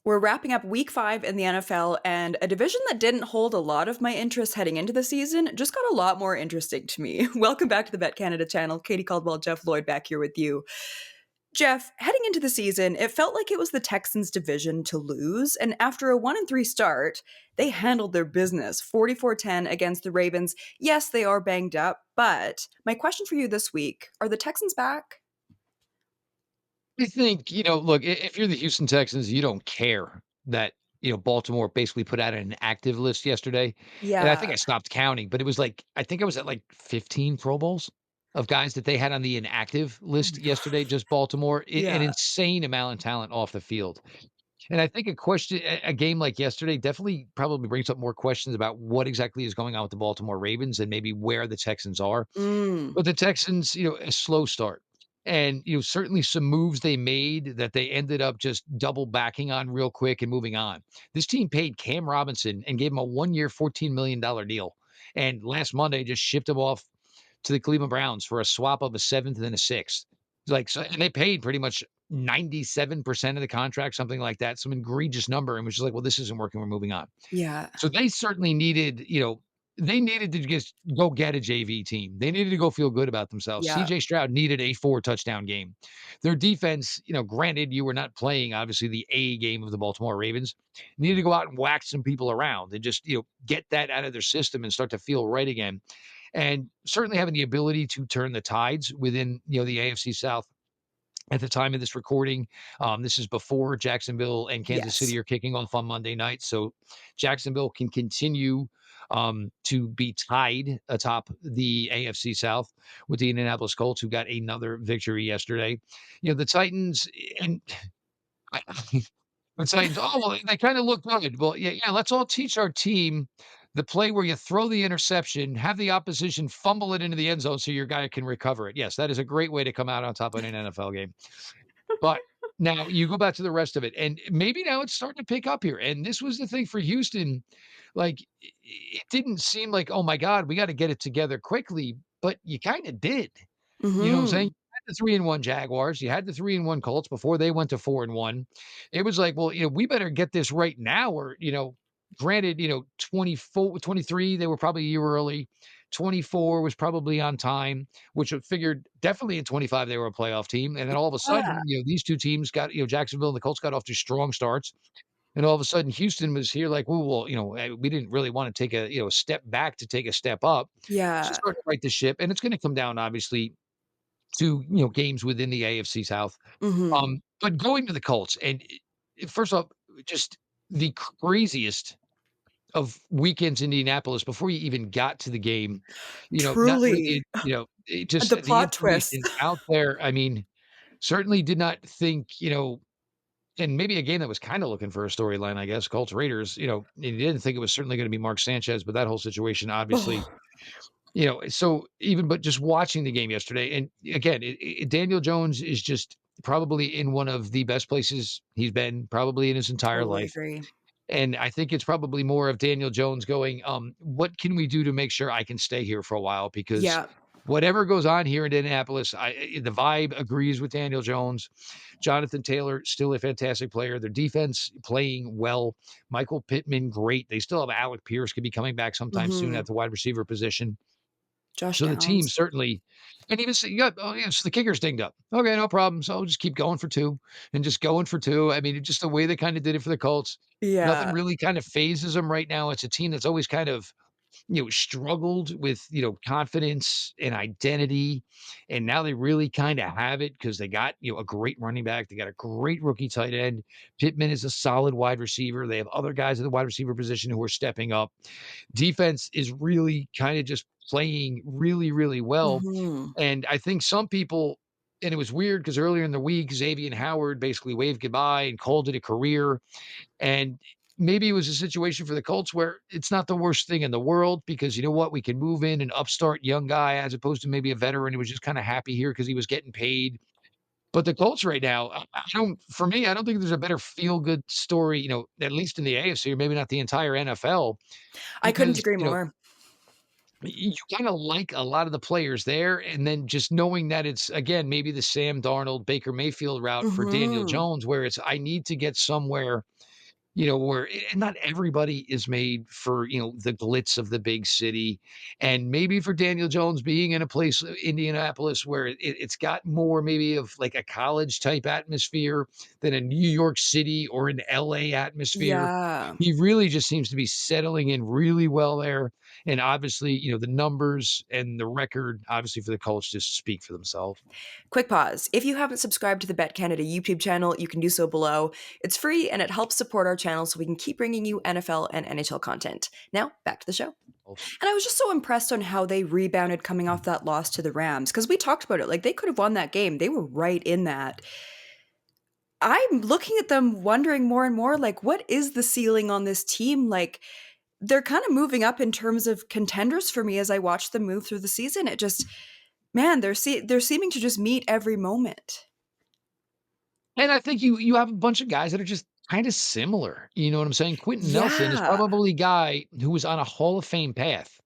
We're wrapping up week 5 in the NFL, and a division that didn't hold a lot of my interest heading into the season just got a lot more interesting to me. Welcome back to the BetCanada channel. Katie Caldwell, Jeff Lloyd back here with you. Jeff, heading into the season, it felt like it was the Texans' division to lose, and after a 1-3 start, they handled their business 44-10 against the Ravens. Yes, they are banged up, but my question for you this week, are the Texans back? I think, look, if you're the Houston Texans, you don't care that, Baltimore basically put out an active list yesterday. And I think Yeah. I stopped counting, but it was like, I think I was at like 15 Pro Bowls of guys that they had on the inactive list yesterday, just Baltimore. An Yeah. insane amount of talent off the field. And I think a game like yesterday definitely probably brings up more questions about what exactly is going on with the Baltimore Ravens and maybe where the Texans are. Mm. But the Texans, a slow start. And, certainly some moves they made that they ended up just double backing on real quick and moving on. This team paid Cam Robinson and gave him a 1-year, $14 million deal. And last Monday just shipped him off to the Cleveland Browns for a swap of a seventh and a sixth. Like, so, and they paid pretty much 97% of the contract, something like that, some egregious number, and was just like, well, this isn't working. We're moving on. Yeah. So they certainly needed, they needed to just go get a JV team. They needed to go feel good about themselves. Yeah. CJ Stroud needed a 4 touchdown game. Their defense, granted, you were not playing obviously the A game of the Baltimore Ravens, needed to go out and whack some people around and just, get that out of their system and start to feel right again. And certainly having the ability to turn the tides within, the AFC South at the time of this recording. This is before Jacksonville and Kansas Yes. City are kicking off on Monday night. So Jacksonville can continue to be tied atop the AFC South with the Indianapolis Colts, who got another victory yesterday. The Titans and the Titans, oh, well, they kind of look good. Well, yeah, let's all teach our team the play where you throw the interception, have the opposition fumble it into the end zone so your guy can recover it. Yes, that is a great way to come out on top of an NFL game. But now you go back to the rest of it, and maybe now it's starting to pick up here. And this was the thing for Houston. Like, it didn't seem like, oh my God, we got to get it together quickly, but you kind of did. You know what I'm saying? Mhm. You had the 3-1 Jaguars, you had the 3-1 Colts before they went to 4-1. It was like, well, we better get this right now, or, granted, 24, 23, they were probably a year early. 24 was probably on time, which would figured definitely in 25 they were a playoff team. And then all of a Yeah. sudden, these two teams got, Jacksonville and the Colts got off to strong starts. And all of a sudden, Houston was here like, well, we didn't really want to take a, step back to take a step up. So Yeah. start to right the ship. And it's going to come down, obviously, to, games within the AFC South. Mhm. But going to the Colts, and first off, just the craziest of weekends in Indianapolis before you even got to the game, not only Truly. did, just The the plot twist. information out there. I mean, certainly did not think, and maybe a game that was kind of looking for a storyline, I guess, Colts Raiders, you didn't think it was certainly going to be Mark Sanchez, but that whole situation obviously, Oh, so even but just watching the game yesterday, and again, Daniel Jones is just probably in one of the best places he's been probably in his entire totally life. agree. And I think it's probably more of Daniel Jones going, what can we do to make sure I can stay here for a while? Because Yeah. whatever goes on here in Indianapolis, the vibe agrees with Daniel Jones. Jonathan Taylor, still a fantastic player. Their defense playing well. Michael Pittman, great. They still have Alec Pierce, could be coming back sometime soon at Mhm. the wide receiver position. Josh So the team Downs. certainly, and even you got, oh, yes, the kicker's dinged up. Okay, no problem. So I'll just keep going for two and just going for two. I mean, just the way they kind of did it for the Colts, nothing Yeah. really kind of phases them right now. It's a team that's always kind of, struggled with, confidence and identity. And now they really kind of have it because they got, a great running back. They got a great rookie tight end. Pittman is a solid wide receiver. They have other guys at the wide receiver position who are stepping up. Defense is really kind of just playing really, really well. Mhm. And I think some people, and it was weird because earlier in the week, Xavier Howard basically waved goodbye and called it a career. And maybe it was a situation for the Colts where it's not the worst thing in the world because you know what? We can move in an upstart young guy as opposed to maybe a veteran who was just kind of happy here because he was getting paid. But the Colts right now, I don't, for me, I don't think there's a better feel good story, at least in the AFC or maybe not the entire NFL I couldn't because, agree more. you kind of like a lot of the players there, and then just knowing that it's again maybe the Sam Darnold, Baker Mayfield route for Daniel Mhm. Jones, where it's I need to get somewhere, where and not everybody is made for, the glitz of the big city. And maybe for Daniel Jones being in a place, Indianapolis, where it's got more maybe of like a college type atmosphere than a New York City or an LA atmosphere. Yeah. He really just seems to be settling in really well there. And obviously, the numbers and the record, obviously, for the Colts just speak for themselves. Quick pause. If you haven't subscribed to the BetCanada YouTube channel, you can do so below. It's free and it helps support our channel so we can keep bringing you NFL and NHL content. Now, back to the show. And I was just so impressed on how they rebounded coming off that loss to the Rams because we talked about it. Like they could have won that game. They were right in that. I'm looking at them wondering more and more like what is the ceiling on this team? Like they're kind of moving up in terms of contenders for me as I watch them move through the season. It just man, they're seeming to just meet every moment. And I think you have a bunch of guys that are just kinda similar, you know what I'm saying? Quentin Nelson is Yeah. probably a guy who was on a Hall of Fame path,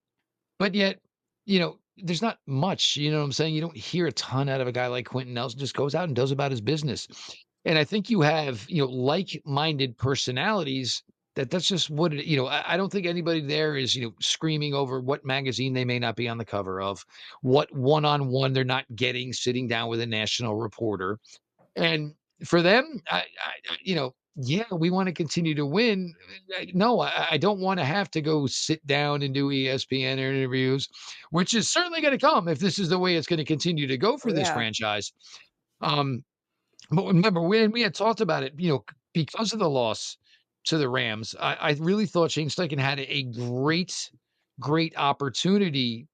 but yet, there's not much, you know what I'm saying? You don't hear a ton out of a guy like Quentin Nelson, just goes out and does about his business. And I think you have, like-minded personalities that's just what I don't think anybody there is, screaming over what magazine they may not be on the cover of, what one-on-one they're not getting sitting down with a national reporter. And for them, yeah, we wanna continue to win. No, I don't wanna have to go sit down and do ESPN interviews, which is certainly gonna come if this is the way it's gonna continue to go Oh, for this yeah. franchise. Um, but remember when we had talked about it, because of the loss to the Rams, I really thought Shane Steichen had a great, great opportunity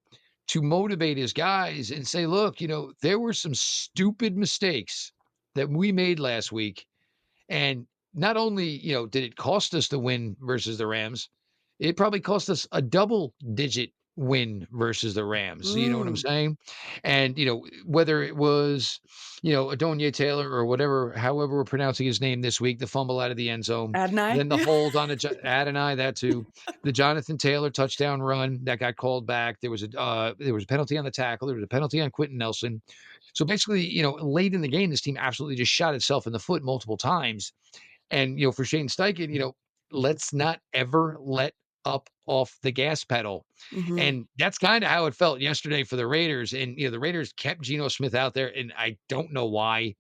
to motivate his guys and say, "Look, there were some stupid mistakes that we made last week, and not only, did it cost us the win versus the Rams, it probably cost us a double digit win versus the Rams." You know what I'm Mm. saying? And, whether it was, Adonye Taylor or whatever, however we're pronouncing his name this week, the fumble out of the end zone, Adonai? then the Yeah. hold on Adonai, that too, the Jonathan Taylor touchdown run that got called back. There was a penalty on the tackle. There was a penalty on Quentin Nelson. So basically, late in the game, this team absolutely just shot itself in the foot multiple times. And, for Shane Steichen, let's not ever let up off the gas pedal. Mhm. And that's kind of how it felt yesterday for the Raiders. And, the Raiders kept Geno Smith out there. And I don't know why,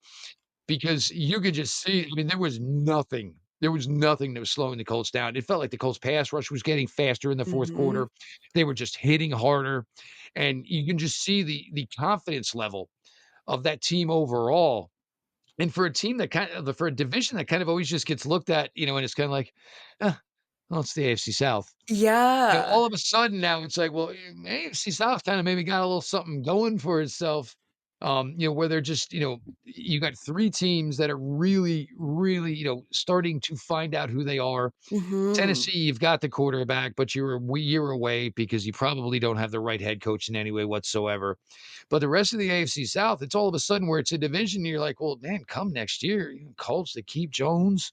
because you could just see, I mean, there was nothing. There was nothing that was slowing the Colts down. It felt like the Colts pass rush was getting faster in the fourth Mhm. quarter. They were just hitting harder. And you can just see the confidence level of that team overall. And for a team that for a division that kind of always just gets looked at, and it's kinda like, "Uh, well, it's the AFC South." Yeah. All of a sudden now it's like, well, AFC South kinda maybe got a little something going for itself, where they're just, you got 3 teams that are really, really, starting to find out who they are. Mhm. Tennessee, you've got the quarterback, but you're a year away because you probably don't have the right head coach in any way whatsoever. But the rest of the AFC South, it's all of a sudden where it's a division. You're like, well, man, come next year. Colts to keep Jones.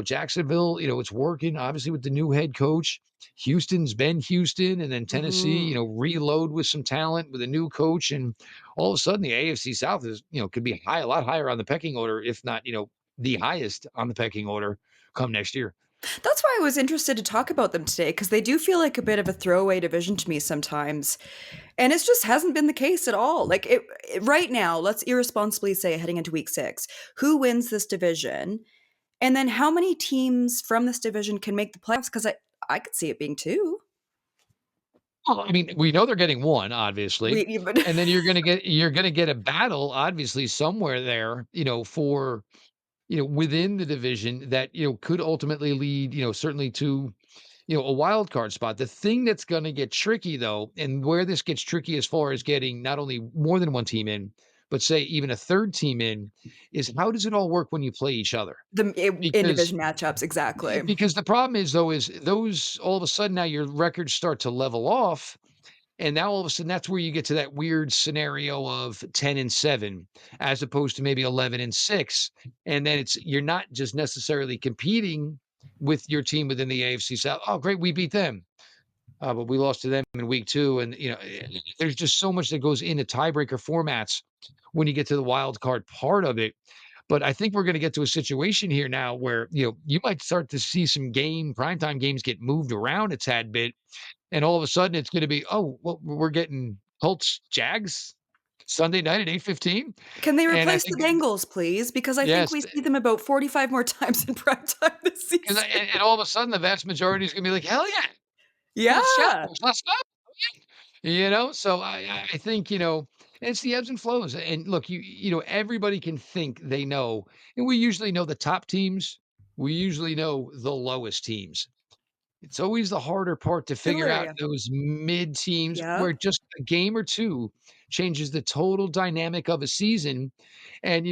Jacksonville, it's working obviously with the new head coach. Houston's been Houston, and then Tennessee, Mhm. reload with some talent with a new coach. And all of a sudden, the AFC South is, could be a lot higher on the pecking order, if not, the highest on the pecking order come next year. That's why I was interested to talk about them today because they do feel like a bit of a throwaway division to me sometimes. And it just hasn't been the case at all. Like right now, let's irresponsibly say heading into week 6, who wins this division? And then how many teams from this division can make the playoffs cuz I could see it being 2. Well, I mean, we know they're getting 1, obviously, But and then you're gonna get a battle, obviously, somewhere there, for, within the division that, could ultimately lead, certainly to, a wild card spot. The thing that's gonna get tricky, though, and where this gets tricky as far as getting not only more than 1 team in, but say even a 3rd team in, is how does it all work when you play each other? in Because division matchups exactly. because the problem is, though, is those all of a sudden now your records start to level off, and now all of a sudden that's where you get to that weird scenario of 10-7 as opposed to maybe 11-6. And then you're not just necessarily competing with your team within the AFC South. Oh, great, we beat them. But we lost to them in week 2. And there's just so much that goes into tiebreaker formats when you get to the wild card part of it. But I think we're gonna get to a situation here now where, you might start to see some primetime games get moved around a tad bit, and all of a sudden it's gonna be, "Oh, well, we're getting Colts Jags Sunday night at 8:15." Can they And I replace the think Bengals, please? Because I think yes, we see them about 45 more times in prime time this 'cause season. and all of a sudden, the vast majority is gonna be like, "Hell yeah, Colts Yeah. Jaguars, let's go." So I think, it's the ebbs and flows, and look, everybody can think they know, and we usually know the top teams, we usually know the lowest teams. It's always the harder part to Middle figure out area. those mid teams where Yep. just a game or 2 changes the total dynamic of a season, and,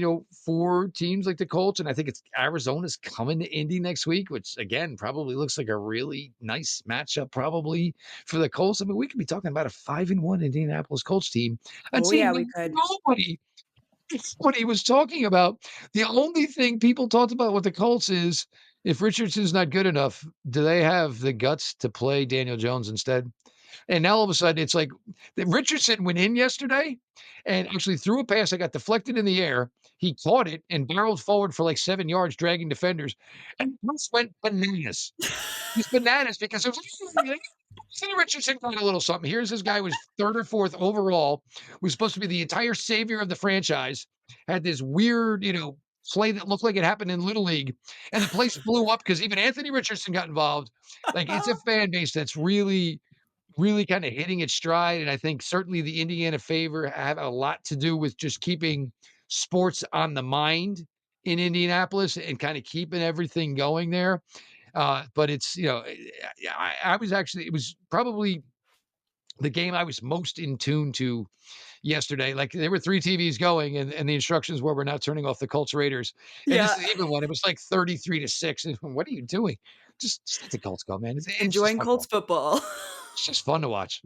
for teams like the Colts, and I think it's Arizona's coming to Indy next week, which again probably looks like a really nice matchup probably for the Colts. I mean, we could be talking about a 5-1 Indianapolis Colts team. I'd Oh, say yeah, we could. nobody what he was talking about. The only thing people talked about with the Colts is if Richardson's not good enough, do they have the guts to play Daniel Jones instead? And now all of a sudden, it's like that Richardson went in yesterday and actually threw a pass that got deflected in the air. He caught it and barreled forward for like 7 yards, dragging defenders, and just went bananas. He's bananas because it was Anthony Richardson got a little something. Here's this guy who was 3rd or 4th overall, was supposed to be the entire savior of the franchise, had this weird, play that looked like it happened in Little League, and the place blew up because even Anthony Richardson got involved. Like, it's a fan base that's really, really kinda hitting its stride, and I think certainly the Indiana favor have a lot to do with just keeping sports on the mind in Indianapolis and kinda keeping everything going there. But it's, I was actually it was probably the game I was most in tune to yesterday. Like there were 3 TVs going and the instructions were we're not turning off the Colts Raiders. And this Yeah. is even when it was like 33-6. And what are you doing? Just let the Colts go, man. It's just Enjoying fun to Colts watch. football. It's just fun to watch.